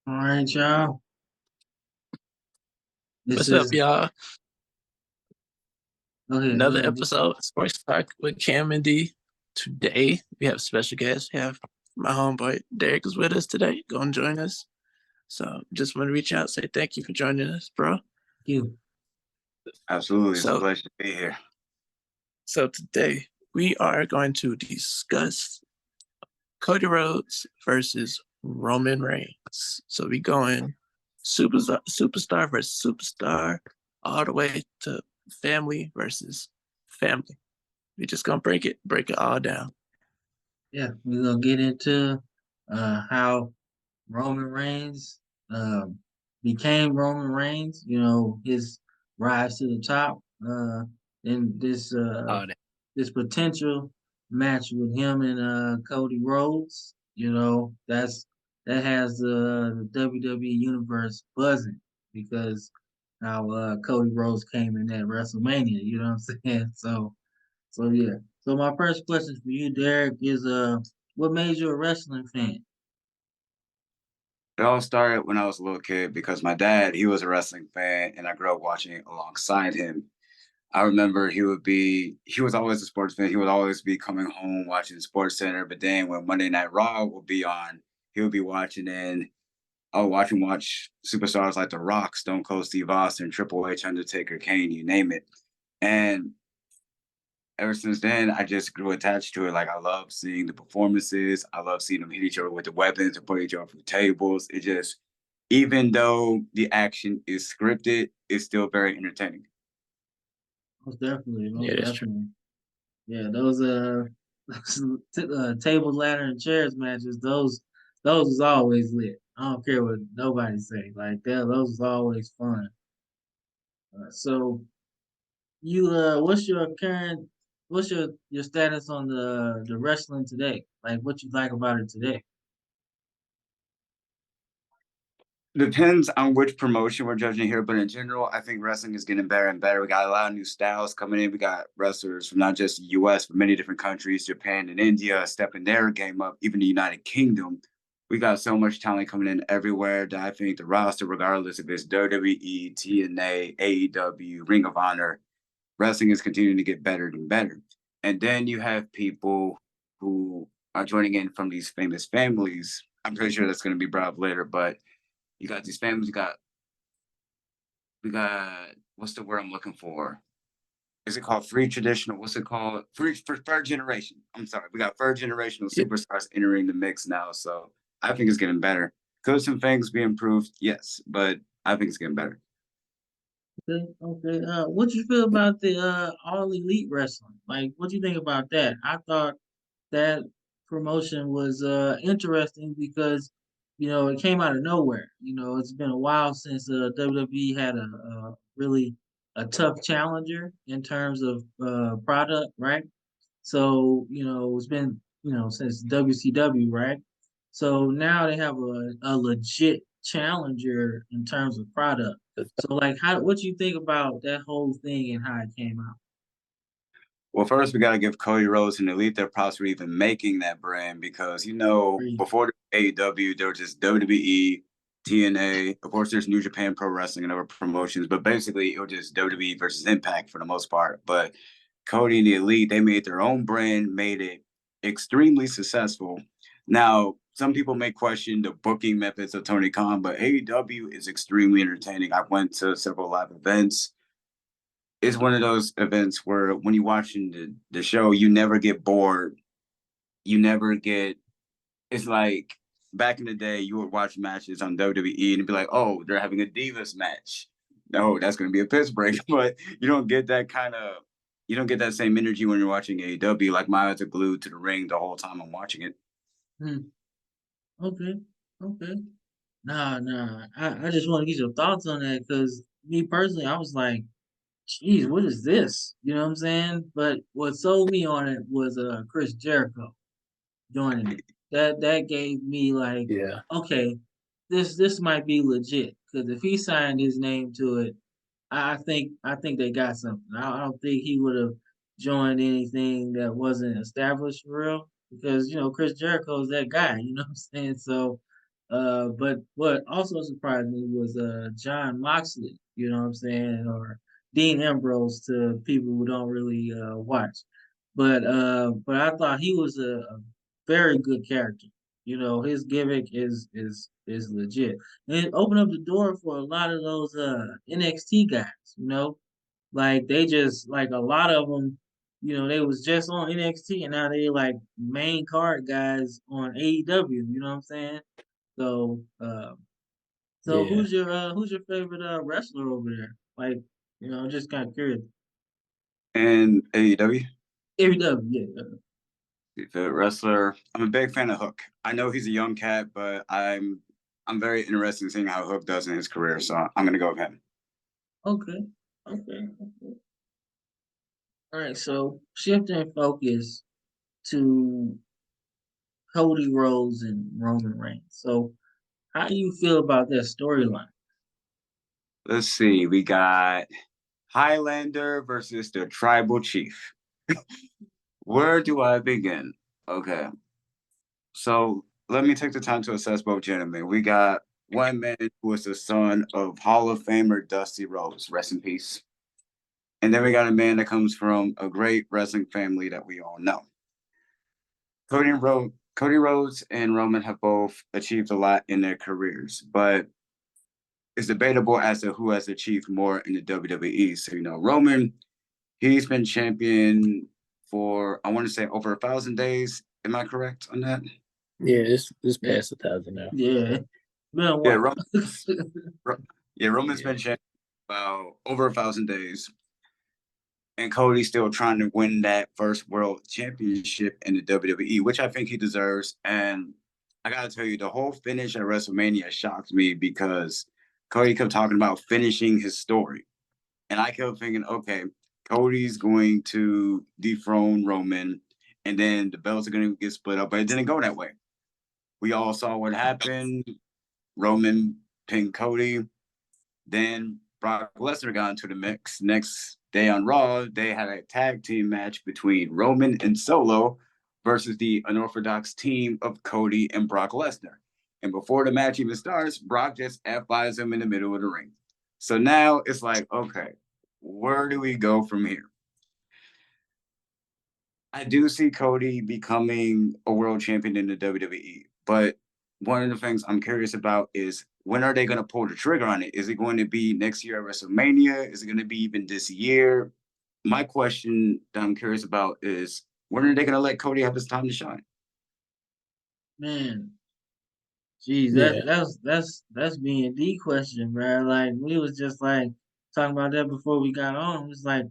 All right, y'all. This What's up, is y'all? go Another ahead. episode of Sports Talk with Cam and D. Today, we have a special guest. We have my homeboy, Derrick, is with us today. Go and join us. So, just want to reach out, say thank you for joining us, bro. You. Absolutely. It's a So, pleasure to be here. so today, we are going to discuss Cody Rhodes versus Roman Reigns. So, we going superstar versus superstar, all the way to family versus family. We just gonna break it all down. Yeah, we're gonna get into how Roman Reigns became Roman Reigns, his rise to the top, and All that. this potential match with him and Cody Rhodes, that has the WWE universe buzzing because how Cody Rhodes came in at WrestleMania, you know what I'm saying? So yeah. So my first question for you, Derek, is what made you a wrestling fan? It all started when I was a little kid because my dad, he was a wrestling fan and I grew up watching it alongside him. I remember he was always a sports fan. He would always be coming home watching Sports Center. But then when Monday Night Raw would be on, he would be watching and I would watch superstars like The Rock, Stone Cold Steve Austin, Triple H, Undertaker, Kane, you name it. And ever since then, I just grew attached to it. Like I love seeing the performances. I love seeing them hit each other with the weapons and put each other through tables. It just, even though the action is scripted, it's still very entertaining. Most definitely, Yeah, most that's true. definitely. Yeah, those table, ladder, and chairs matches. Those is always lit. I don't care what nobody say. Like that, those is always fun. So you what's your current what's your status on the wrestling today? Like what you like about it today? Depends on which promotion we're judging here, but in general, I think wrestling is getting better and better. We got a lot of new styles coming in. We got wrestlers from not just the US, but many different countries, Japan and India, stepping their game up, even the United Kingdom. We got so much talent coming in everywhere that I think the roster, regardless if it's WWE, TNA, AEW, Ring of Honor, wrestling is continuing to get better and better. And then you have people who are joining in from these famous families. I'm pretty sure that's going to be brought up later, but you got these families. We got what's the word I'm looking for? Is it called free traditional? What's it called? Free for third generation. I'm sorry. We got third generational Yeah, superstars entering the mix now. So I think it's getting better. Could some things be improved? Yes, but I think it's getting better. Okay, okay. What you feel about the all elite wrestling? Like, what you think about that? I thought that promotion was interesting because it came out of nowhere. It's been a while since WWE had a really a tough challenger in terms of product, right? So it's been since WCW, right? So now they have a legit challenger in terms of product. So like, what you think about that whole thing and how it came out? Well, first we got to give Cody Rhodes and Elite their props for even making that brand because before the AEW there was just WWE, TNA. Of course, there's New Japan Pro Wrestling and other promotions, but basically it was just WWE versus Impact for the most part. But Cody and the Elite, they made their own brand, made it extremely successful. Now, some people may question the booking methods of Tony Khan, but AEW is extremely entertaining. I went to several live events. It's one of those events where when you're watching the show, you never get bored. You never get, it's like back in the day, you would watch matches on WWE and be like, oh, they're having a Divas match. No, that's going to be a piss break. But you don't get that same energy when you're watching AEW. Like my eyes are glued to the ring the whole time I'm watching it. Hmm. Okay, okay. Nah. I just want to get your thoughts on that because me personally, I was like, geez, what is this? You know what I'm saying? But what sold me on it was Chris Jericho joining it. That gave me like, yeah, okay, this might be legit because if he signed his name to it, I think they got something. I don't think he would have joined anything that wasn't established for real because Chris Jericho is that guy. You know what I'm saying? So But what also surprised me was John Moxley, you know what I'm saying, or Dean Ambrose to people who don't really watch. But I thought he was a very good character. You know, his gimmick is legit. And it opened up the door for a lot of those NXT guys, you know? Like they just like a lot of them, you know, they was just on NXT and now they like main card guys on AEW, you know what I'm saying? So, Yeah. who's your favorite wrestler over there? Like, you know, just kind of curious. And AEW, AEW, yeah. the wrestler. I'm a big fan of Hook. I know he's a young cat, but I'm very interested in seeing how Hook does in his career. So I'm gonna go with him. Okay, okay. All right. So shifting focus to Cody Rhodes and Roman Reigns. So how do you feel about that storyline? Let's see. We got Highlander versus the Tribal Chief. Where do I begin? Okay. So let me take the time to assess both gentlemen. We got one man who is the son of Hall of Famer Dusty Rhodes, rest in peace. And then we got a man that comes from a great wrestling family that we all know. Cody Rhodes and Roman have both achieved a lot in their careers, but it's debatable as to who has achieved more in the WWE. So, Roman, he's been champion for, I want to say, over 1,000 days. Am I correct on that? Yeah, it's Yeah, past 1,000 now. yeah. Been a Yeah, while. Roman's Yeah. been champion about over 1,000 days, and Cody's still trying to win that first world championship in the WWE, which I think he deserves. And I gotta tell you, the whole finish at WrestleMania shocked me because Cody kept talking about finishing his story, and I kept thinking, okay, Cody's going to dethrone Roman, and then the belts are going to get split up, but it didn't go that way. We all saw what happened. Roman pinned Cody. Then Brock Lesnar got into the mix. Next day on Raw, they had a tag team match between Roman and Solo versus the unorthodox team of Cody and Brock Lesnar. And before the match even starts, Brock just F5s him in the middle of the ring. So now it's like, okay, where do we go from here? I do see Cody becoming a world champion in the WWE, but one of the things I'm curious about is when are they going to pull the trigger on it? Is it going to be next year at WrestleMania? Is it going to be even this year? My question that I'm curious about is when are they going to let Cody have his time to shine? Man, geez, Yeah. that's being the question, bro. Like we was just like talking about that before we got on. It's like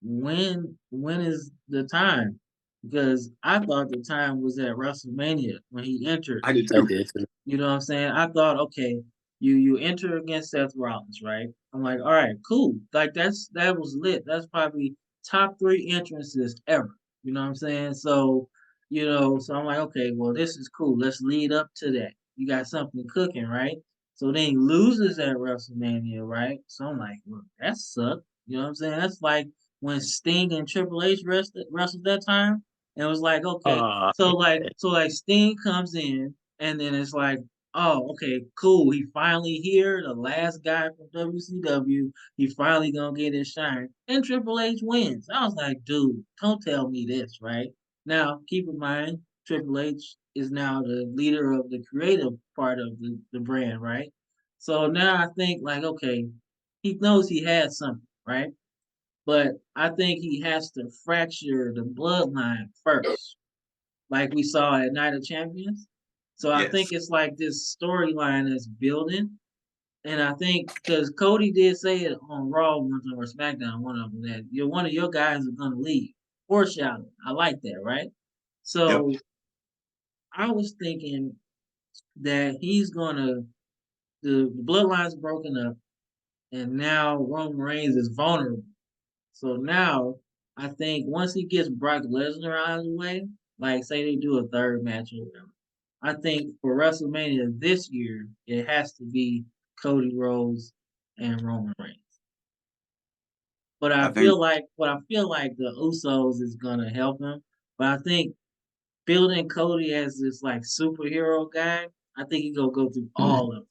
when is the time? Because I thought the time was at WrestleMania when he entered. I did I too. did too. You know what I'm saying? I thought, okay, you enter against Seth Rollins, right? I'm like, all right, cool. Like that was lit. That's probably top three entrances ever. You know what I'm saying? So, so I'm like, okay, well, this is cool. Let's lead up to that. You got something cooking, right? So then he loses at WrestleMania, right? So I'm like, well, that sucked. You know what I'm saying? That's like when Sting and Triple H wrestled that time. And it was like, okay, so like Sting comes in and then it's like, oh, okay, cool. He finally here, the last guy from WCW. He finally gonna get his shine. And Triple H wins. I was like, dude, don't tell me this, right? Now, keep in mind, Triple H is now the leader of the creative part of the brand, right? So now I think like, okay, he knows he has something, right? But I think he has to fracture the bloodline first like we saw at Night of Champions. So I think Yes. it's like this storyline that's building. And I think because Cody did say it on Raw one time or SmackDown, one of them, that one of your guys is gonna leave. Foreshadowing. I like that, right? Yep. So I was thinking that he's gonna the bloodline's broken up and now Roman Reigns is vulnerable. So now I think once he gets Brock Lesnar out of the way, like say they do a third match or whatever, I think for WrestleMania this year it has to be Cody Rhodes and Roman Reigns. But I I think feel like the Usos is gonna help him. But I think building Cody as this like superhero guy, I think he's gonna go through all of them,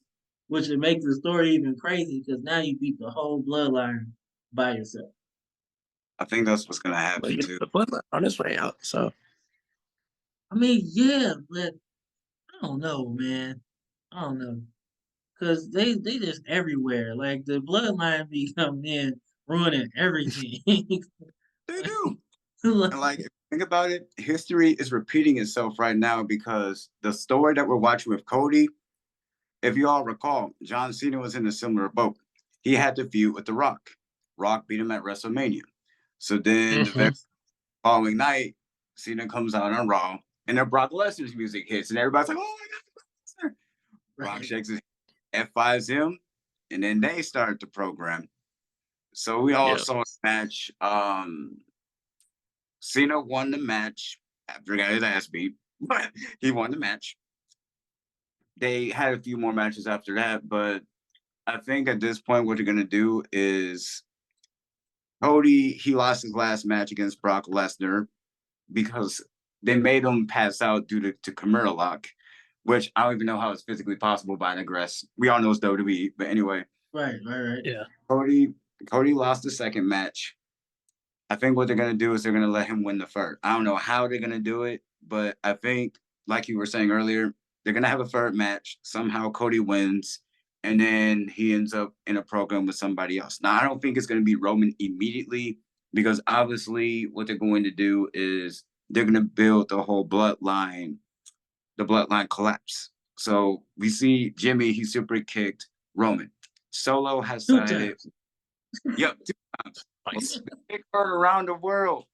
which would make the story even crazy because now you beat the whole bloodline by yourself. I think that's what's gonna But happen you know, too. the bloodline on its way out. So I mean, yeah, but I don't know, man. I don't know. Cause they just everywhere. Like the bloodline be coming in, ruining everything. They do. Like, And like, if you think about it, history is repeating itself right now because the story that we're watching with Cody, if you all recall, John Cena was in a similar boat. He had to feud with The Rock. Rock beat him at WrestleMania. So then the very Mhm. following night, Cena comes out on Raw, and then Brock Lesnar's music hits, and everybody's like, "Oh my God, Rock right. shakes his F5s him, and then they start the program. So we all Yeah. saw a match. Cena won the match after he got his ass beat, but he won the match. They had a few more matches after that, but I think at this point, what they're gonna do is Cody. He lost his last match against Brock Lesnar because they made him pass out due to Camilla lock, which I don't even know how it's physically possible. But I digress. We all know it's WWE, but anyway, Right. Yeah. Cody Cody lost the second match. I think what they're gonna do is they're gonna let him win the first. I don't know how they're gonna do it, but I think, like you were saying earlier, they're gonna have a third match. Somehow Cody wins, and then he ends up in a program with somebody else. Now I don't think it's gonna be Roman immediately because obviously what they're going to do is they're gonna build the bloodline collapse. So we see Jimmy, he super kicked Roman. Solo has 2 times. sided. Yep, 2 times. Nice. Kick her around the world.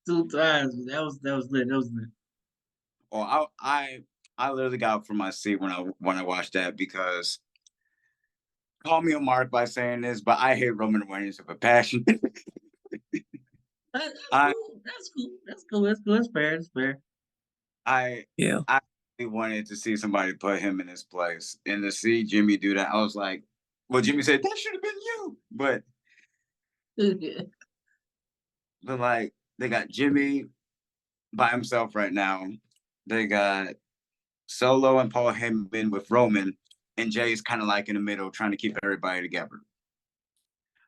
2 times. That was lit. That was lit. Or I literally got up from my seat when I watched that because call me a mark by saying this, but I hate Roman Reigns with a passion. That's I cool. That's cool. That's cool. That's cool. That's fair. That's fair. I Yeah. I really wanted to see somebody put him in his place, and to see Jimmy do that, I was like, well, Jimmy said that should have been you, but like they got Jimmy by himself right now. They got Solo and Paul Heyman with Roman, and Jay's kind of like in the middle, trying to keep everybody together.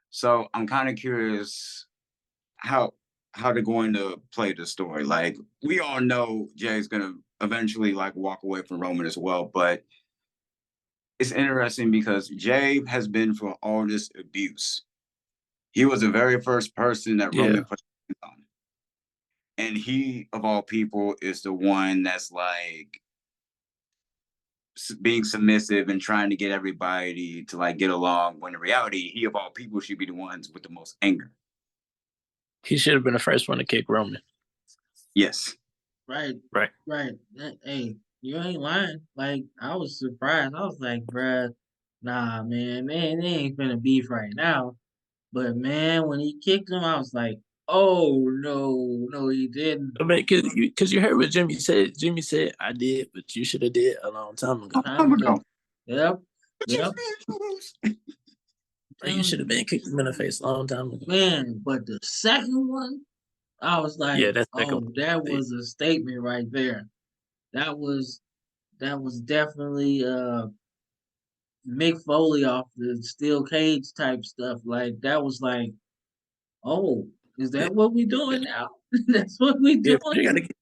So I'm kind of curious how they're going to play the story. Like we all know Jay's gonna eventually like walk away from Roman as well, but it's interesting because Jay has been for all this abuse. He was the very first person that Yeah. Roman put on, and he of all people is the one that's like being submissive and trying to get everybody to like get along. When in reality, he of all people should be the ones with the most anger. He should have been the first one to kick Roman. Yes. Right. Right. Right. Hey, you ain't lying. Like I was surprised. I was like, bruh, nah, man, they ain't finna beef right now. But man, when he kicked him, I was like, oh no, he didn't. I mean, cause you heard what Jimmy said. Jimmy said, "I did, but you should have did a long time ago. Time ago. Yep. But Yep. Or you should have been kicked him in the face a long time ago." Man, but the second one, I was like, Yeah, that second oh, that one. was a statement right there. That was definitely Mick Foley off the steel cage type stuff. Like that was like, oh, is Yeah, that what we yeah, doing now? That's what we yeah. But you doing? gotta get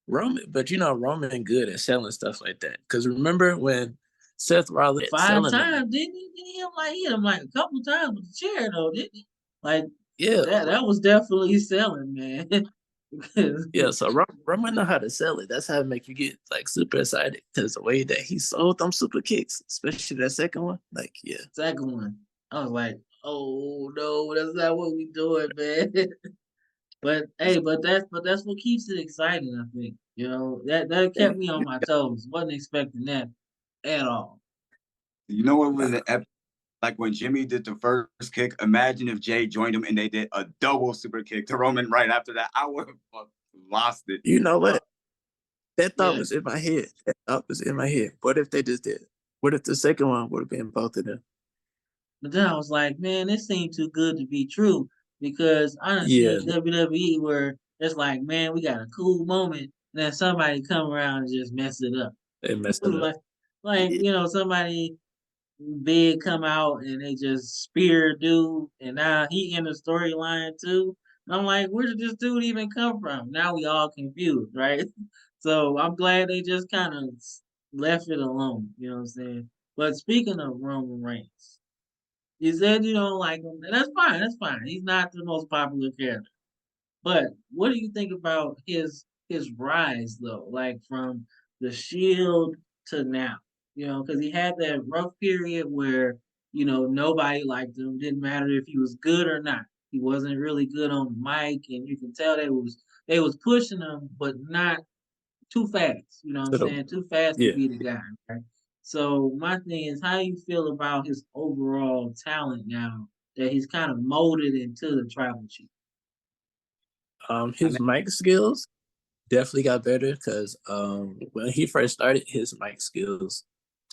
Roman. But you know Roman good at selling stuff like that. Cause remember when Seth Rollins Five selling them? times, didn't he? He hit him like a couple times with the chair though, didn't he? Like Yeah, that was definitely selling, man. yeah. So Roman know how to sell it. That's how it make you get like super excited. Cause the way that he sold them super kicks, especially that second one, like yeah. Second one, I was like, oh no, that's not what we doing, man. But hey, but that's what keeps it exciting. I think that kept me on my toes. Wasn't expecting that at all. You know what was the epic? Like when Jimmy did the first kick, imagine if Jay joined him and they did a double super kick to Roman right after that. I would have lost it. You know what? That thought Yeah, was in my head. That thought was in my head. What if they just did? What if the second one would have been both of them? but then I was like, man, this seemed too good to be true because I done Yeah, seen WWE where it's like, man, we got a cool moment, and then somebody come around and just mess it up. they messed it up. Like, Yeah. somebody big come out and they just spear dude, and now he in the storyline too. And I'm like, where did this dude even come from? Now we all confused, right? So I'm glad they just kind of left it alone. You know what I'm saying? But speaking of Roman Reigns, you said you don't like him, and that's fine. That's fine. He's not the most popular character. But what do you think about his rise though? Like from the Shield to now, because he had that rough period where nobody liked him. Didn't matter if he was good or not. He wasn't really good on the mic, and you can tell they was pushing him, but not too fast. You know what I'm So saying? Too fast to yeah, be the guy. Right? So my thing is, how you feel about his overall talent now that he's kind of molded into the tribal chief? I his mean, mic skills definitely got better because when he first started, his mic skills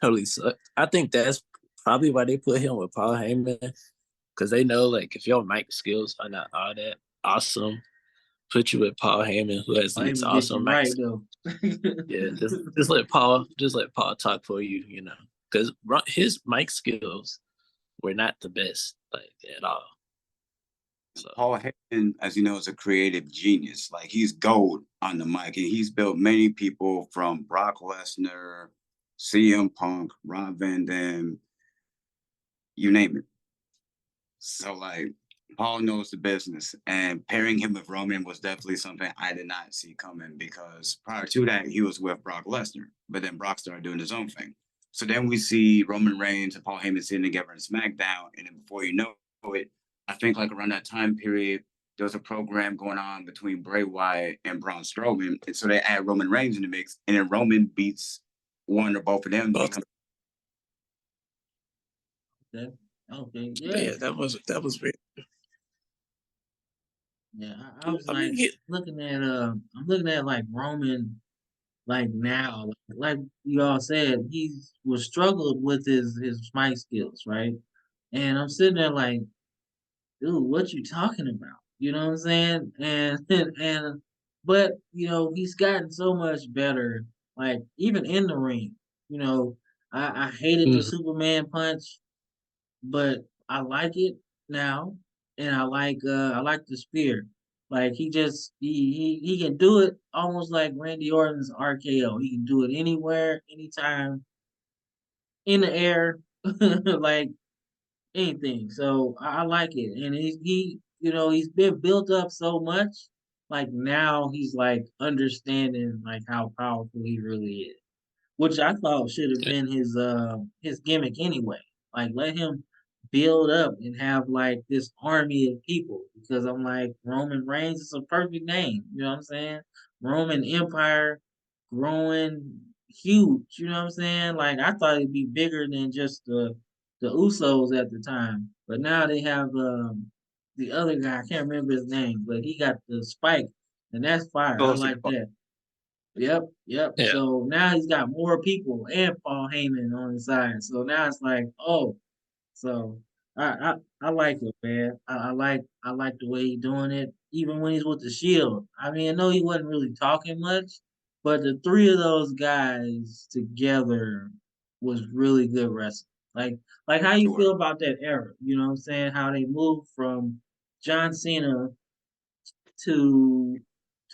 totally sucked. I think that's probably why they put him with Paul Heyman because they know like if your mic skills are not all that awesome, put you with Paul Heyman who has I these even get awesome you mic right skills. though. Yeah, just let Paul talk for you, because his mic skills were not the best like at all. So Paul Heyman, as you know, is a creative genius. Like he's gold on the mic, and he's built many people from Brock Lesnar, CM Punk, Rob Van Dam, you name it. So like Paul knows the business, and pairing him with Roman was definitely something I did not see coming because prior to that he was with Brock Lesnar, but then Brock started doing his own thing. So then we see Roman Reigns and Paul Heyman sitting together in SmackDown, and then before you know it, I think like around that time period there was a program going on between Bray Wyatt and Braun Strowman, and so they add Roman Reigns in the mix, and then Roman beats one or both of them to both, become. Okay. Okay. Yeah. yeah, that was great. Yeah. I was I mean, like looking at I'm looking at like Roman like now, like you all said, he was struggled with his mic skills, right? And I'm sitting there like, dude, what you talking about? You know what I'm saying? And and but he's gotten so much better. Like even in the ring, you know, I hated the mhm. Superman punch, but I like it now, and I like the spear. Like he just he can do it almost like Randy Orton's RKO. He can do it anywhere, anytime, in the air, like anything. So I like it, and he's been built up so much. Like now he's like understanding like how powerful he really is, which I thought should have been his gimmick anyway. Like let him build up and have like this army of people because I'm like Roman Reigns is a perfect name. You know what I'm saying? Roman Empire growing huge. You know what I'm saying? Like I thought it'd be bigger than just the Usos at the time, but now they have the other guy. I can't remember his name, but he got the spike, and that's fire. I like that. Yep, yep. Yeah, So now he's got more people and Paul Heyman on his side. So now it's like, oh, so I like it, man. I like the way he's doing it. Even when he's with the Shield. I mean, I know he wasn't really talking much, but the three of those guys together was really good wrestling. Like how you feel Sure. about that era? You know what I'm saying? How they moved from John Cena to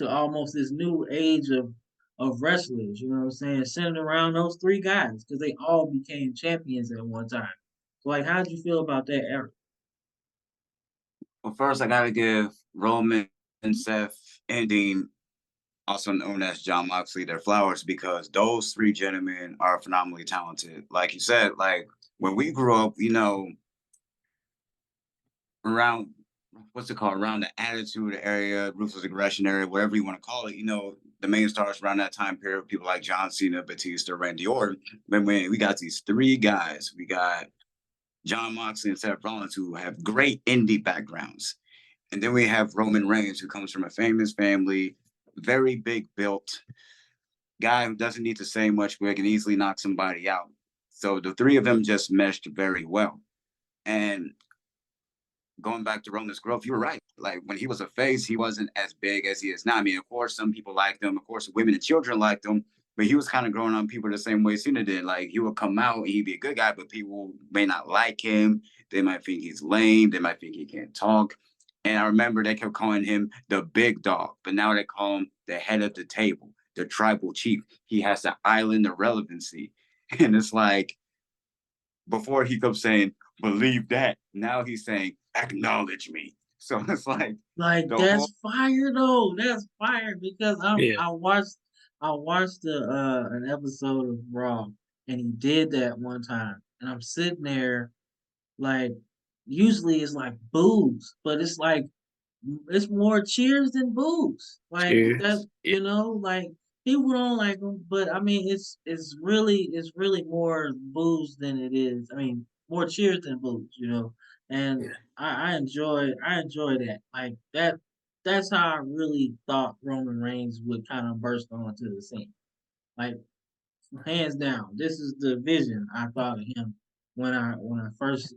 almost this new age of wrestlers. You know what I'm saying? Centered around those three guys because they all became champions at one time. So, like, how did you feel about that era? Well, first I gotta give Roman, Seth, and Dean, also known as John Moxley, their flowers because those three gentlemen are phenomenally talented. Like you said, like when we grew up, around what's it called? Around the attitude area, ruthless aggression area, whatever you want to call it, the main stars around that time period, people like John Cena, Batista, Randy Orton. But when we got these three guys, we got John Moxley and Seth Rollins who have great indie backgrounds. And then we have Roman Reigns, who comes from a famous family, very big built guy who doesn't need to say much, but can easily knock somebody out. So the three of them just meshed very well. And going back to Roman's growth, you were right. Like when he was a face, he wasn't as big as he is now. I mean, of course, some people liked him. Of course, women and children liked him. but he was kind of growing on people the same way Cena did. Like he would come out and he'd be a good guy, but people may not like him. They might think he's lame. They might think he can't talk. And I remember they kept calling him the big dog, but now they call him the head of the table, the tribal chief. He has the island of relevancy. And it's like, before he kept saying, believe that. Now he's saying, acknowledge me. So it's like that's fire though. That's fire because Yeah. I watched an episode of Raw and he did that one time and I'm sitting there like usually it's like boos, but it's more cheers than boos. Like that, Cheers. Yeah. like people don't like them, but I mean it's really more boos than it is. I mean more cheers than boos. And Yeah. I enjoy that. Like that's how I really thought Roman Reigns would kind of burst onto the scene. Like hands down, this is the vision I thought of him when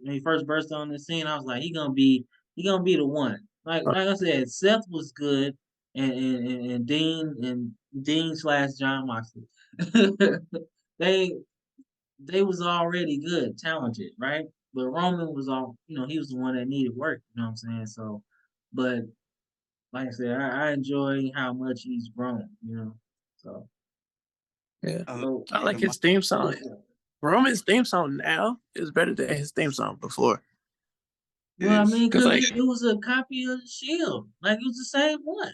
he first burst on the scene. I was like, he gonna be the one. Like I said, Seth was good, and Dean slash John Moxley, they they was already good, talented, right? But Roman was he was the one that needed work. You know what I'm saying? So, but like I said, I enjoy how much he's grown. So Yeah. so I like his theme song. Roman's theme song now is better than his theme song before. Well, I mean, Because because it was a copy of the Shield. Like, it was the same one.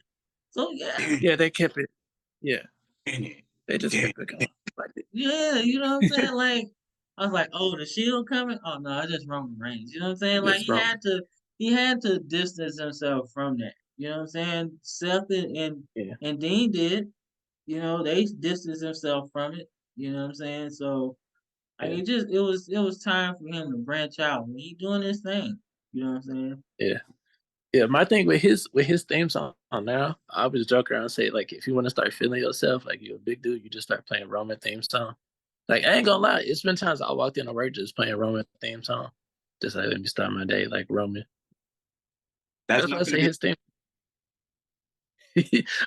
So, yeah. they kept it. Yeah. They just kept it going. Like, Yeah, you know what I'm saying? Like, I was like, oh, the Shield coming? Oh, no, it's just Roman Reigns. You know what I'm saying? Like, it's Roman. he had to distance himself from that. You know what I'm saying? Seth Yeah. and Dean did. They distanced themselves from it. You know what I'm saying? So, like, Yeah. it was time for him to branch out. When he doing his thing. You know what I'm saying? Yeah. Yeah, my thing with his theme song now, I was joke around and say like if you want to start feeling yourself, like you're a big dude, you just start playing Roman theme song. Like I ain't gonna lie, it's been times I walked in on work just playing Roman theme song. Just like let me start my day like Roman. That's That's why I not gonna say be his theme.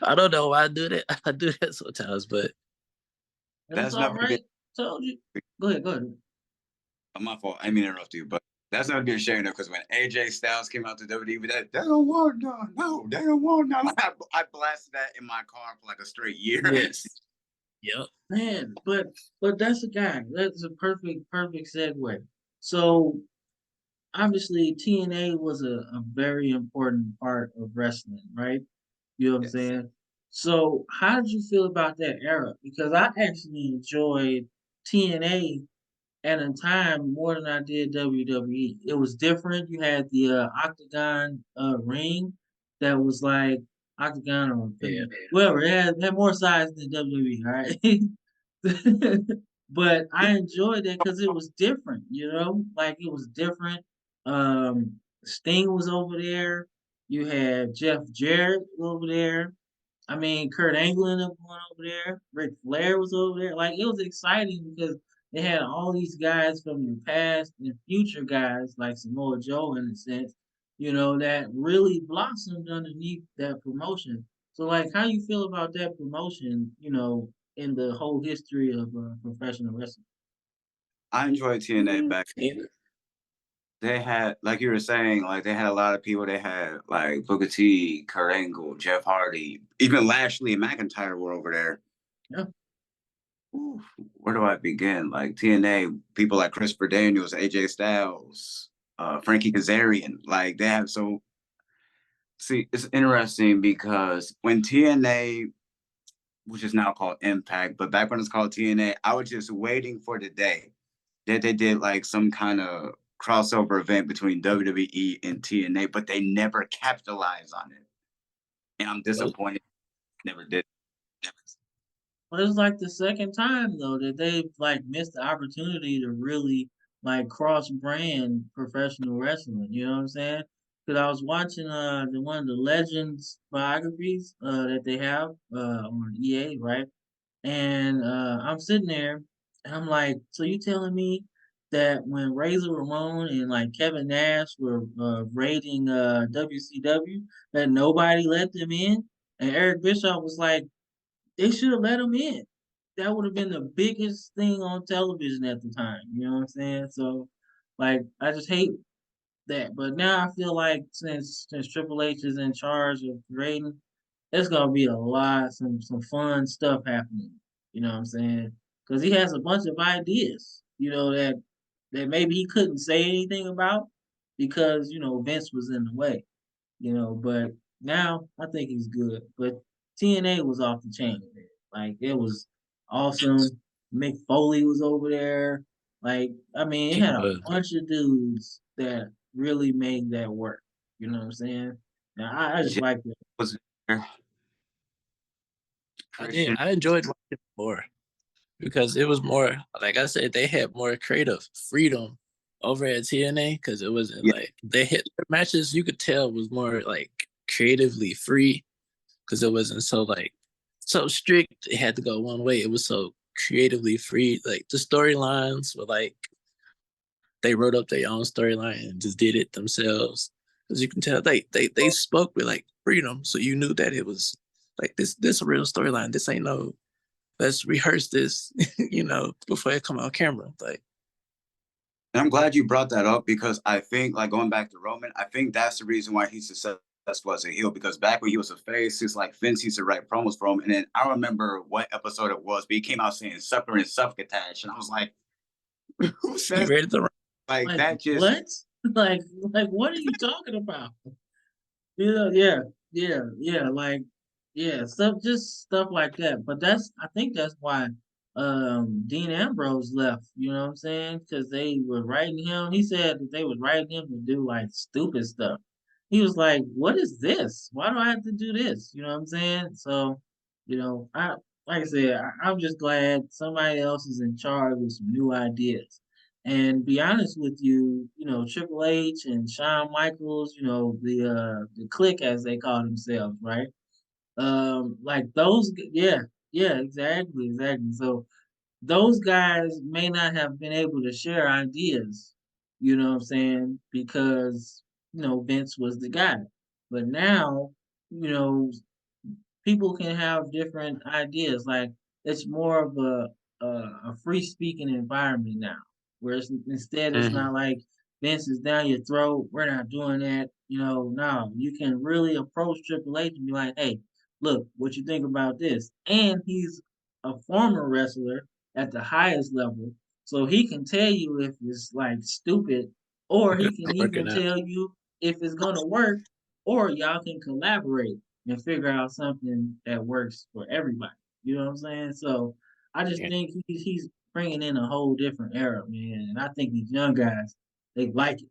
I don't know why I do that. I do that sometimes, but And it's that's all not gonna be right. Told you. Go ahead. my fault. I didn't mean to interrupt you, but that's not gonna be shame though, because when AJ Styles came out to WWE, that they don't want none. No, they don't want none. I blasted that in my car for like a straight year. yes. Yep. Man, but that's a guy. That's a perfect segue. So obviously TNA was a very important part of wrestling, right? You know what I'm Yes. saying? So how did you feel about that era? Because I actually enjoyed TNA at a time more than I did WWE. It was different. You had the octagon ring that was like octagon or Yeah. whatever. It had more size than WWE, right? But I enjoyed it because it was different. Like it was different. Sting was over there. You had Jeff Jarrett over there. I mean, Kurt Angle ended up going over there. Ric Flair was over there. Like it was exciting because they had all these guys from the past and future guys like Samoa Joe in a sense, that really blossomed underneath that promotion. So like how you feel about that promotion, in the whole history of professional wrestling? I enjoyed TNA back. They had, like you were saying, like they had a lot of people. They had like Booker T, Kurt Angle, Jeff Hardy, even Lashley and McIntyre were over there. Yeah. Ooh, where do I begin? Like TNA, people like Christopher Daniels, AJ Styles, Frankie Kazarian. Like they have so. See, it's interesting because when TNA, which is now called Impact, but back when it's called TNA, I was just waiting for the day that they did like some kind of crossover event between WWE and TNA, but they never capitalized on it. And I'm disappointed. Never did. Well, it's like the second time though that they've like missed the opportunity to really like cross brand professional wrestling. You know what I'm saying? Because I was watching one of the Legends biographies that they have on EA, right? And I'm sitting there and I'm like, so you telling me that when Razor Ramon and like Kevin Nash were raiding WCW that nobody let them in? And Eric Bischoff was like, they should have let them in. that would have been the biggest thing on television at the time. You know what I'm saying? So, like, I just hate that. But now I feel like since Triple H is in charge of creating, there's gonna be a lot some fun stuff happening. You know what I'm saying? Because he has a bunch of ideas. You know that maybe he couldn't say anything about because Vince was in the way. But now I think he's good. But TNA was off the chain, man. Like it was awesome. Mick Foley was over there. Like I mean, it He had a was. bunch of dudes that really made that work. You know what I'm saying? Now I just Jay like that. was there. Christian. I enjoyed watching it more because it was more, like I said, they had more creative freedom over at TNA because it wasn't Yeah, like they hit their matches. You could tell was more like creatively free because it wasn't so like so strict. It had to go one way. It was so creatively free. Like the storylines were like they wrote up their own storyline and just did it themselves. As you can tell, they spoke with like freedom, so you knew that it was like this a real storyline. This ain't no let's rehearse this, before it come on camera. Like, and I'm glad you brought that up because I think, like going back to Roman, I think that's the reason why he's successful as a heel. Because back when he was a face, it's like Vince used to write promos for him, and then I don't remember what episode it was, but he came out saying "sucker" and "succotash," and I was like, "Who he says ready to run. like Like that?" Just what? like what are you talking about? Yeah, like stuff like that. But I think that's why Dean Ambrose left, you know what I'm saying? Because they were writing him. He said that they was writing him to do like stupid stuff. He was like, "What is this? Why do I have to do this?" You know what I'm saying? So, I like I said, I'm just glad somebody else is in charge with some new ideas. And be honest with you, Triple H and Shawn Michaels, the clique as they call themselves, right? Like yeah, exactly. So those guys may not have been able to share ideas, you know what I'm saying, because Vince was the guy. But now, you know, people can have different ideas. Like it's more of a free speaking environment now, where instead it's Mm-hmm. not like Vince is down your throat. We're not doing that. No, you can really approach Triple H and be like, "Hey, look, what you think about this?" And he's a former wrestler at the highest level, so he can tell you if it's like stupid, or he can even Working out. tell you if it's gonna work, or y'all can collaborate and figure out something that works for everybody. You know what I'm saying? So I just Yeah. think he's bringing in a whole different era, man. And I think these young guys, they like it.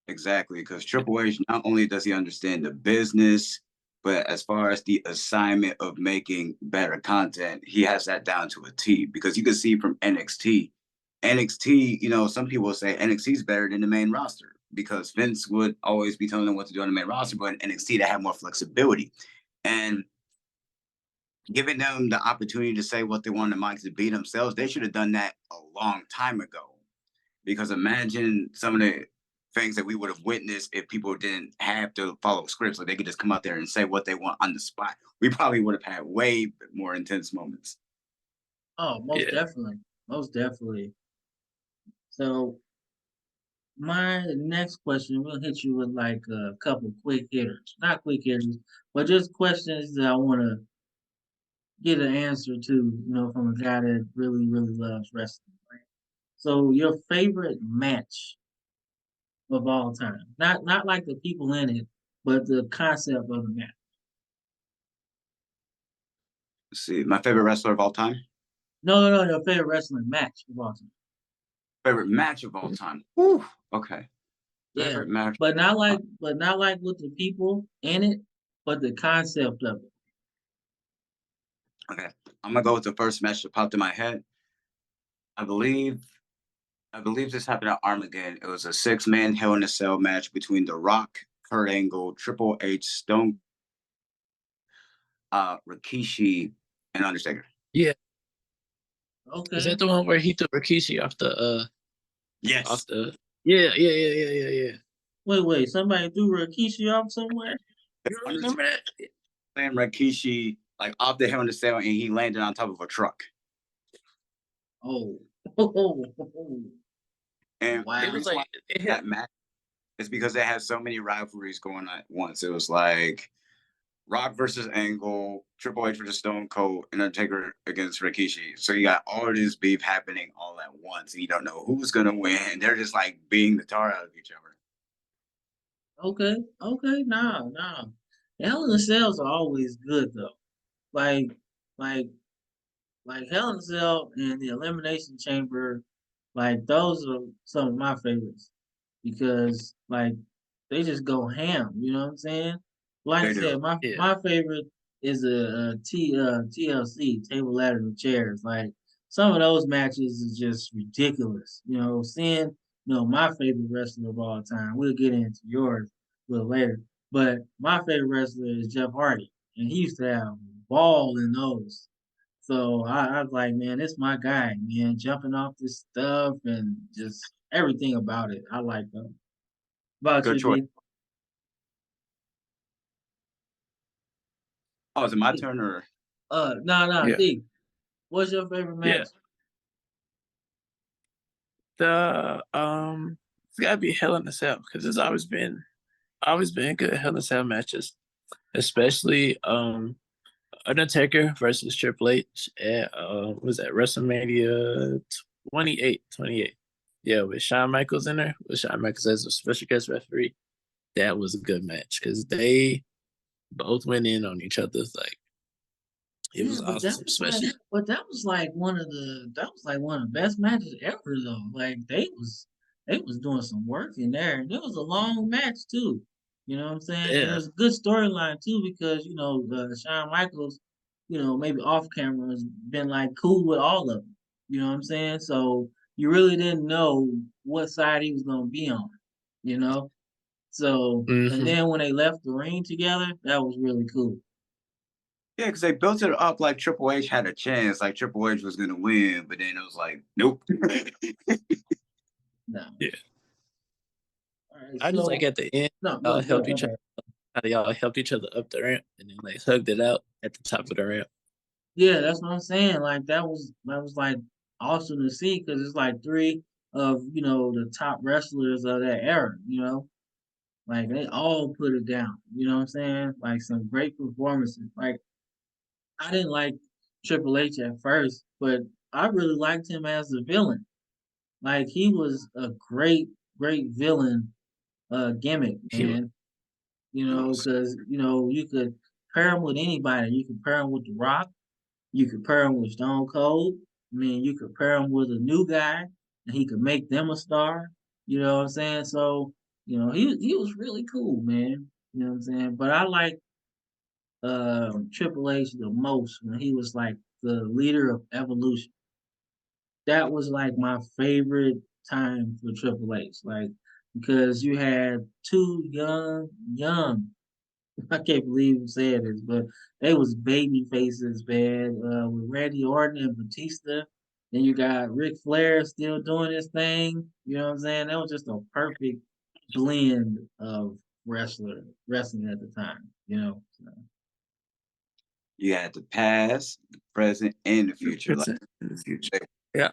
exactly because Triple H not only does he understand the business, but as far as the assignment of making better content, he has that down to a T. Because you can see from NXT, some people say NXT is better than the main roster because Vince would always be telling them what to do on the main roster, but in NXT they have more flexibility and giving them the opportunity to say what they want the mics to be themselves. They should have done that a long time ago. Because imagine some of the things that we would have witnessed if people didn't have to follow scripts, like they could just come out there and say what they want on the spot. We probably would have had way more intense moments. Oh, Yeah. most definitely. So my next question, we'll hit you with like a couple quick hitters, not quick hitters, but just questions that I want to get an answer to, from a guy that really, really loves wrestling. Right? So your favorite match of all time. Not like the people in it, but the concept of the match. Let's see, my favorite wrestler of all time, No, your favorite wrestling match of all time. favorite match of all time. Whew. Okay, Yeah, favorite match. but not like with the people in it, but the concept of it. Okay, I'm gonna go with the first match that popped in my head. I believe, I believe this happened at Armageddon. It was a 6-man Hell in a Cell match between The Rock, Kurt Angle, Triple H, Stone, Rikishi, and Undertaker. Yeah. Is Okay. that the one where he took Rikishi off Yes. the yeah. Wait. Somebody threw Rikishi off somewhere. You don't remember that? Undertaker and Rikishi like off the Hell in a Cell, and he landed on top of a truck. Oh, And the It wow. was reason why like it had, that match is because they had so many rivalries going on at once. It was like Rock versus Angle, Triple H versus Stone Cold, and Undertaker against Rikishi. So you got all of this beef happening all at once, and you don't know who's gonna win. They're just like beating the tar out of each other. Okay, okay, nah. Hell in the Cells are always good though. Like, like, like Hell in a Cell and the Elimination Chamber, like those are some of my favorites because like they just go ham. You know what I'm saying? Like I They do. said, my yeah. my favorite is a TLC table ladder and chairs. Like some of those matches is just ridiculous. You know, seeing my favorite wrestler of all time. We'll get into yours a little later, but my favorite wrestler is Jeff Hardy, and he used to have ball in those. So I was like, man, it's my guy, man, jumping off this stuff and just everything about it. I like them. About Good you, choice. D? Oh, is it my turn or? No, Yeah. D. What's your favorite Yeah. match? It's gotta be Hell in a Cell because it's always been good Hell in a Cell matches, especially Undertaker versus Triple H at was that WrestleMania 28. Yeah, with Shawn Michaels in there, with Shawn Michaels as a special guest referee. That was a good match because they both went in on each other. Like it Yeah, was awesome, especially that was like one of the best matches ever though. Like they was doing some work in there, and it was a long match too. You know what I'm saying? And it yeah. was a good storyline too because Shawn Michaels, maybe off camera has been like cool with all of them. You know what I'm saying? So you really didn't know what side he was gonna be on. You know. So and Hmm. then when they left the ring together, that was really cool. Yeah, because they built it up like Triple H had a chance, like Triple H was gonna win, but then it was like, nope. No. Yeah, All right. I just like So at the end, no, y'all go help each other. ahead. How y'all helped each other up the ramp and then like hugged it out at the top of the ramp. Yeah, that's what I'm saying. Like that was like awesome to see because it's like three of the top wrestlers of that era. Like they all put it down. You know what I'm saying? Like some great performances. Like I didn't like Triple H at first, but I really liked him as a villain. Like he was a great villain gimmick, He was. man. It was. Because you could pair him with anybody. You could pair him with The Rock. You could pair him with Stone Cold. I mean, you could pair him with a new guy, and he could make them a star. You know what I'm saying? So, he was really cool, man. You know what I'm saying? But I like Triple H the most when he was like the leader of Evolution. That was like my favorite time for Triple H, like because you had two young. I can't believe I'm saying this, but they was baby faces, man. With Randy Orton and Batista. Then you got Ric Flair still doing his thing. You know what I'm saying? That was just a perfect blend of wrestling at the time. So, You had the past, the present, and the future. Like Present in the future. Yeah.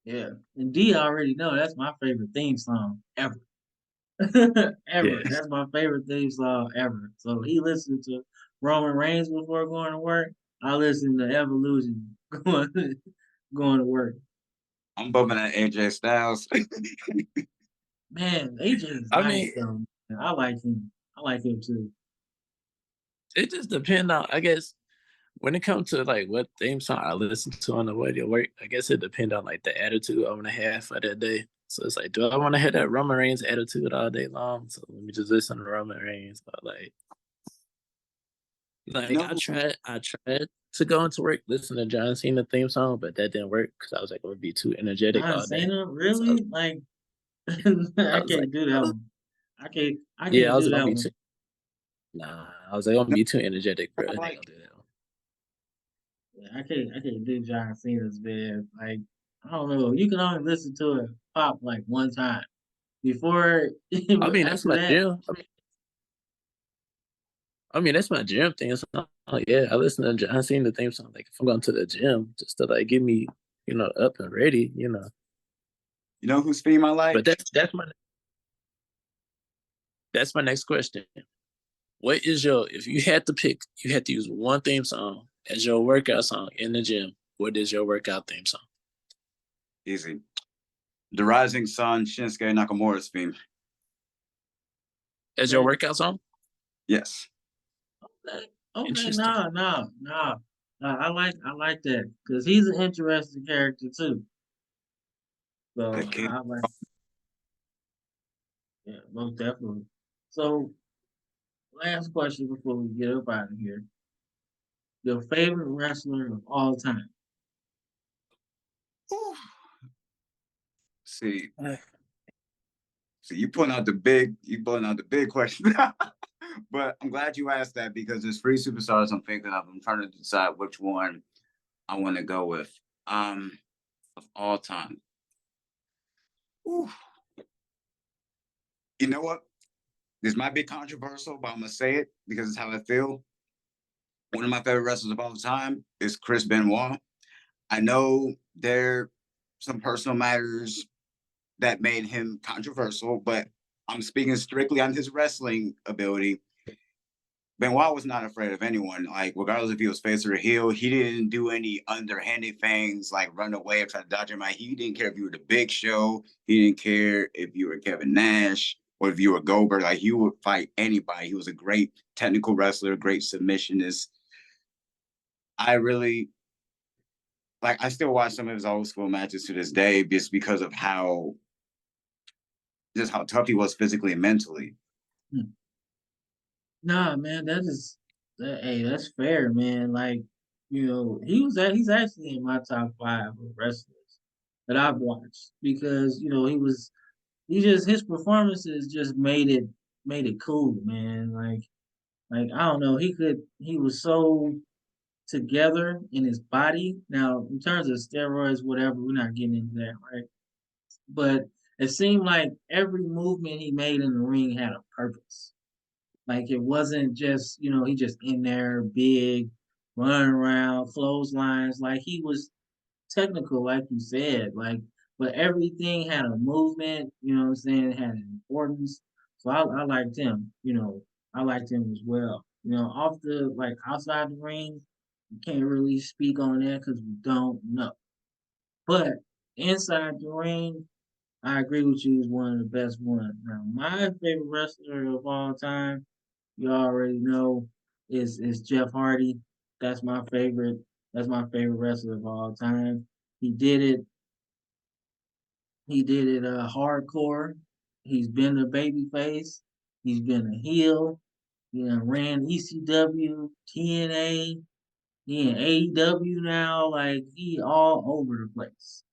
yeah. And D already know that's my favorite theme song ever. Ever. Yeah. That's my favorite theme song ever. So he listened to Roman Reigns before going to work. I listen to Evolution going to work. I'm bumping at AJ Styles. Man, AJ is I nice mean, though. Man. I like him. I like him too. it just depends on, I guess, when it comes to like what theme song I listen to on the way to work, I guess it depends on like the attitude I want to have for that day. So it's like, do I want to have that Roman Reigns attitude all day long? So let me just listen to Roman Reigns. But You know, I tried to go into work listen to John Cena theme song, but that didn't work because I was like, it would be too energetic John all day. Cena, So I was, really? Like I I was like, can't do that one. I yeah, I can't was do like, gonna that be one. too. Nah, I was like, I'm gonna be too energetic, bro. I I ain't like gonna do that one. Yeah, I can't do John Cena's man. Like I don't know. You can only listen to it pop like one time. Before I mean, that's after my that, gym. I mean, that's my gym thing. So, yeah, I listen to John Cena theme song. Like, if I'm going to the gym, just to like give me, up and ready. You know whose theme I like? But that's my next question. What is if you had to pick, you had to use one theme song as your workout song in the gym, what is your workout theme song? Easy. The Rising Sun, Shinsuke Nakamura's theme. As your workout song? Yes. Okay, no. I like that because he's an interesting character too. So I like, yeah, most definitely. So last question before we get up out of here: your favorite wrestler of all time? See, you pulling out the big question. But I'm glad you asked that because there's 3 superstars I'm thinking of. I'm trying to decide which one I want to go with. Of all time. Ooh. You know what? This might be controversial, but I'm gonna say it because it's how I feel. One of my favorite wrestlers of all time is Chris Benoit. I know there are some personal matters that made him controversial, but I'm speaking strictly on his wrestling ability. Benoit was not afraid of anyone. Like, regardless if he was face or heel, he didn't do any underhanded things like run away or try to dodge him. Like, he didn't care if you were the Big Show. He didn't care if you were Kevin Nash or if you were Goldberg. Like, he would fight anybody. He was a great technical wrestler, great submissionist. I really I still watch some of his old school matches to this day just because of how tough he was physically and mentally. Nah, man, hey, that's fair, man. Like, he's actually in my top 5 of wrestlers that I've watched because his performances just made it cool, man. Like I don't know, he was so together in his body. Now, in terms of steroids, whatever, we're not getting into that, right? But it seemed like every movement he made in the ring had a purpose. Like it wasn't just, he just in there big, running around, clotheslines. Like he was technical, like you said. But everything had a movement, you know what I'm saying, it had an importance. So I liked him, I liked him as well. Off the outside the ring, you can't really speak on that because we don't know. But inside the ring, I agree with you, is one of the best ones. Now, my favorite wrestler of all time, you already know, is Jeff Hardy. That's my favorite. That's my favorite wrestler of all time. He did it. He did it hardcore. He's been a babyface. He's been a heel. He done ran ECW, TNA. He in AEW now. Like he all over the place.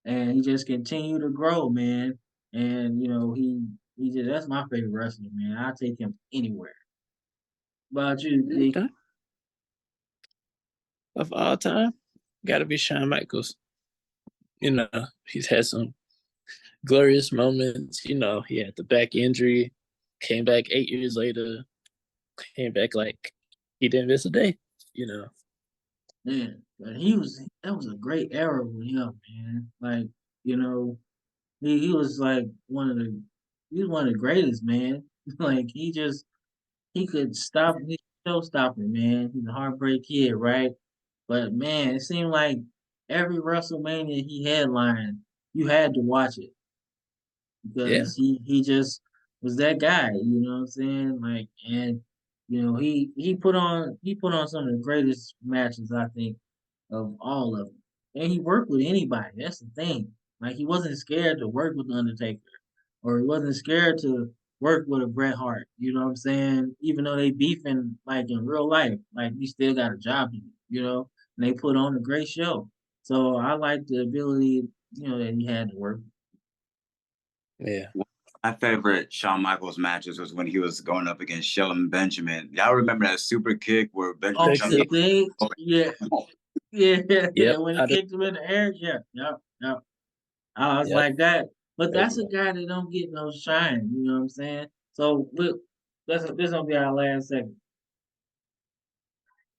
And he just continued to grow, man. And he just that's my favorite wrestler, man. I take him anywhere. About you, D? Okay. Of all time, gotta be Shawn Michaels. He's had some glorious moments. He had the back injury, came back 8 years later, came back like he didn't miss a day. Man, but that was a great era with him, man. Like, he was like he was one of the greatest, man. Like he could stop he show stopping, man. He's a heartbreak kid, right? But man, it seemed like every WrestleMania he headlined, you had to watch it Yeah. because he just was that guy, you know what I'm saying? Like, and he put on some of the greatest matches I think of all of them. And he worked with anybody. That's the thing. Like he wasn't scared to work with the Undertaker, or he wasn't scared to work with a Bret Hart. You know what I'm saying? Even though they beefing like in real life, like he still got a job to do. And they put on a great show. So I like the ability, that he had to work. Yeah. My favorite Shawn Michaels matches was when he was going up against Shelton Benjamin. Y'all remember that super kick where Benjamin Off the thing, yeah, yeah. Yep. When he kicked him in the air, yeah. I was Yep. like that. But that's a guy that don't get no shine. You know what I'm saying? So this gonna be our last segment.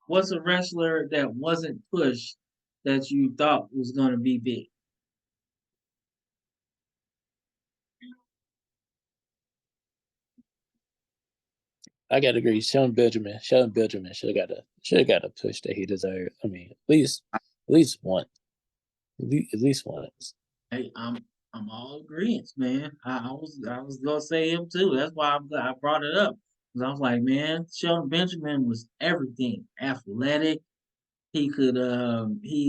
What's a wrestler that wasn't pushed that you thought was going to be big? I gotta agree. Shelton Benjamin should have got a push that he deserved. I mean, at least once. At least once. Hey, I'm all agreement, man. I was gonna say him too. That's why I brought it up. 'Cause I was like, man, Shelton Benjamin was everything. Athletic. He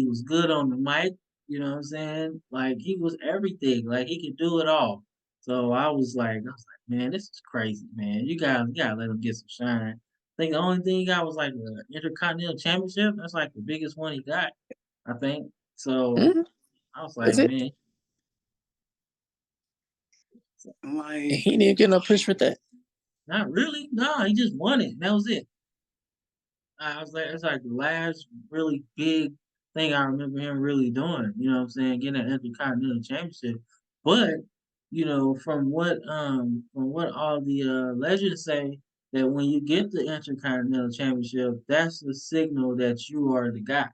was good on the mic. You know what I'm saying? Like he was everything. Like he could do it all. So I was like, man, this is crazy, man. You gotta let him get some shine. I think the only thing he got was like the Intercontinental Championship. That's like the biggest one he got, I think. So Mhm. I was That's like, it. man, And Like he didn't get no push for that. not really. No, he just won it. That was it. I was like, it's like the last really big thing I remember him really doing. You know what I'm saying? Getting an Intercontinental Championship. But from what all the legends say, that when you get the Intercontinental Championship, that's the signal that you are the guy.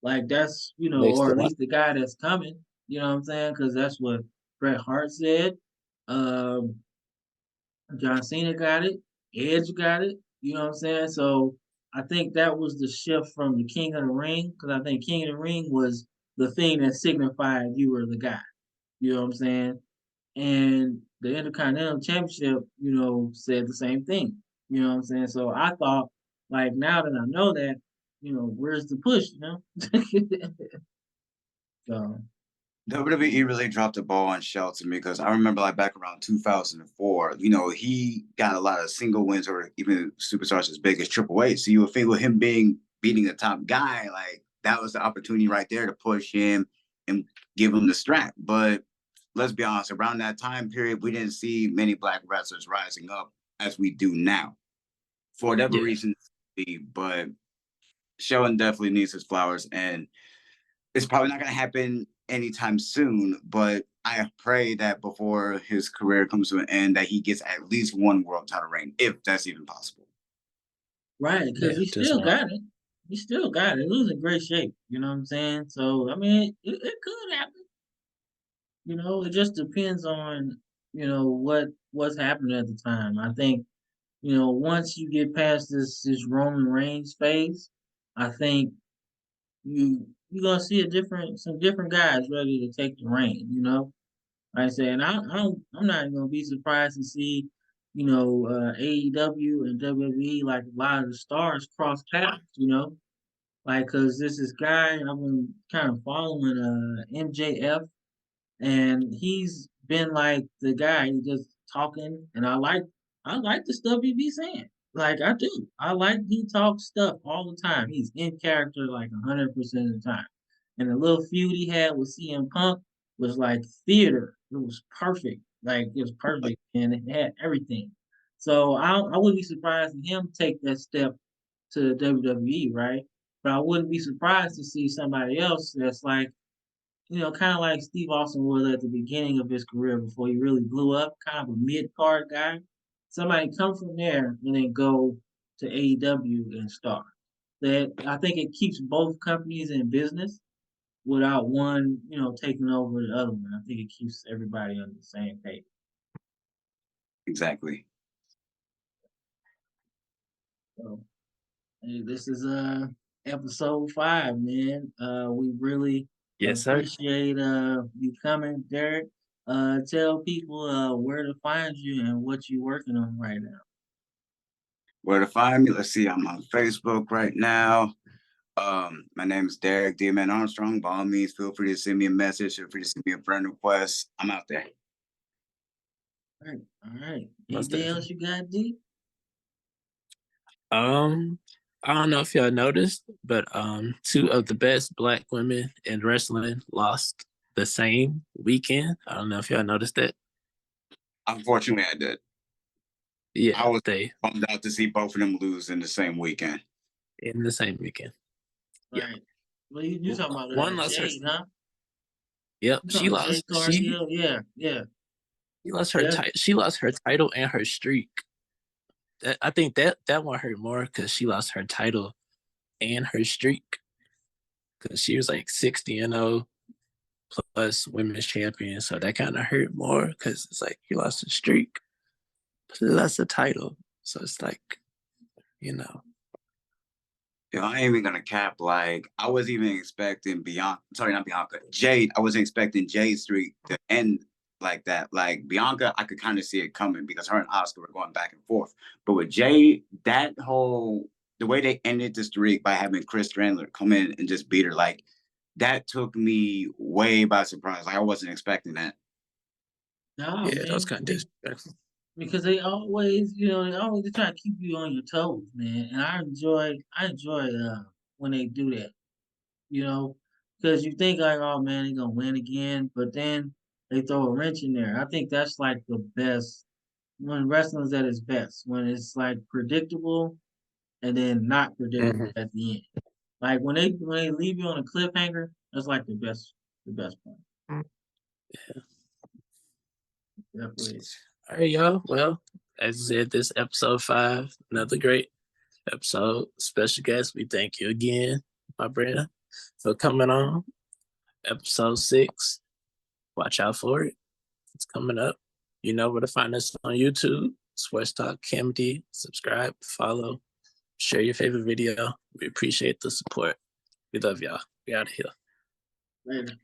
Like that's Next or to at one. least the guy that's coming. You know what I'm saying? Because that's what Bret Hart said. Um, John Cena got it. Edge got it. You know what I'm saying? So I think that was the shift from the King of the Ring, because I think King of the Ring was the thing that signified you were the guy. You know what I'm saying? And the Intercontinental Championship, said the same thing. You know what I'm saying? So I thought, like, now that I know that, where's the push? So WWE really dropped the ball on Shelton because I remember like back around 2004, he got a lot of single wins or even superstars as big as Triple H. So you would think with him beating a top guy, like that was the opportunity right there to push him and give him the strap. But let's be honest, around that time period, we didn't see many black wrestlers rising up as we do now. For whatever Yeah. reason, but Shelton definitely needs his flowers, and it's probably not going to happen anytime soon, but I pray that before his career comes to an end, that he gets at least one world title reign, if that's even possible. right, because Yeah. he Just still got it. He still got it. He was in great shape. You know what I'm saying? So I mean, it could happen. It just depends on what's happening at the time. I think once you get past this Roman Reigns phase, I think you're gonna see some different guys ready to take the reign. Like I said, and I'm not gonna be surprised to see AEW and WWE, like a lot of the stars cross paths. Like because this is guy I've been kind of following MJF, and he's been like the guy just talking, and I like the stuff he be saying. Like I do. I like he talks stuff all the time. He's in character like 100% of the time. And the little feud he had with CM Punk was like theater. It was perfect. Like it was perfect, and it had everything. So I wouldn't be surprised if him take that step to WWE, right? But I wouldn't be surprised to see somebody else that's like kind of like Steve Austin was at the beginning of his career before he really blew up, kind of a mid card guy. Somebody come from there and then go to AEW and start. That I think it keeps both companies in business without one, taking over the other one. I think it keeps everybody on the same page. Exactly. So hey, this is episode 5, man. We really yes, sir. appreciate you coming, Derrick. Tell people where to find you and what you're working on right now. Where to find me? Let's see. I'm on Facebook right now. My name is Derrick D-Man Armstrong. By all means, feel free to send me a message. Feel free to send me a friend request. I'm out there. All right. Most Anything else definitely. you got, D? Um, I don't know if y'all noticed, but two of the best black women in wrestling lost the same weekend. I don't know if y'all noticed that. Unfortunately, I did. I Yeah, was they bummed out to see both of them lose in the same weekend. in the same weekend. Yeah. Right. Well, you talking about One lost her. Jade, huh? Yep, You she talking about lost. Jade Cargill? Yeah, yeah, She lost her yeah. title. She lost her title and her streak. I think that one hurt more because she lost her title and her streak. because she was like 60-0 plus women's champion. So that kind of hurt more because it's like you lost a streak plus a title. So it's like, you know. Yo, I ain't even gonna cap. Like, I wasn't even expecting Bianca. Sorry, not Bianca. Jade. I wasn't expecting Jade's streak to end like that. Like Bianca, I could kind of see it coming because her and Oscar were going back and forth. But with Jade, the way they ended the streak by having Chris Strandler come in and just beat her, like that took me way by surprise. Like I wasn't expecting that. No, Yeah, that was man. kind of disrespectful. Because they always, they try to keep you on your toes, man. And I enjoy when they do that, because you think like, oh man, they're gonna win again, but then they throw a wrench in there. I think that's like the best when wrestling's at its best, when it's like predictable and then not predictable Mm-hmm. at the end. Like when they leave you on a cliffhanger, that's like the best part. Definitely is. All right, y'all. Well, as I said, this episode 5, another great episode. Special guest, we thank you again, my brother, for coming on. Episode 6, watch out for it. It's coming up. You know where to find us on YouTube, Sports Talk Comedy. Subscribe, follow, share your favorite video. We appreciate the support. We love y'all. We out of here. Later.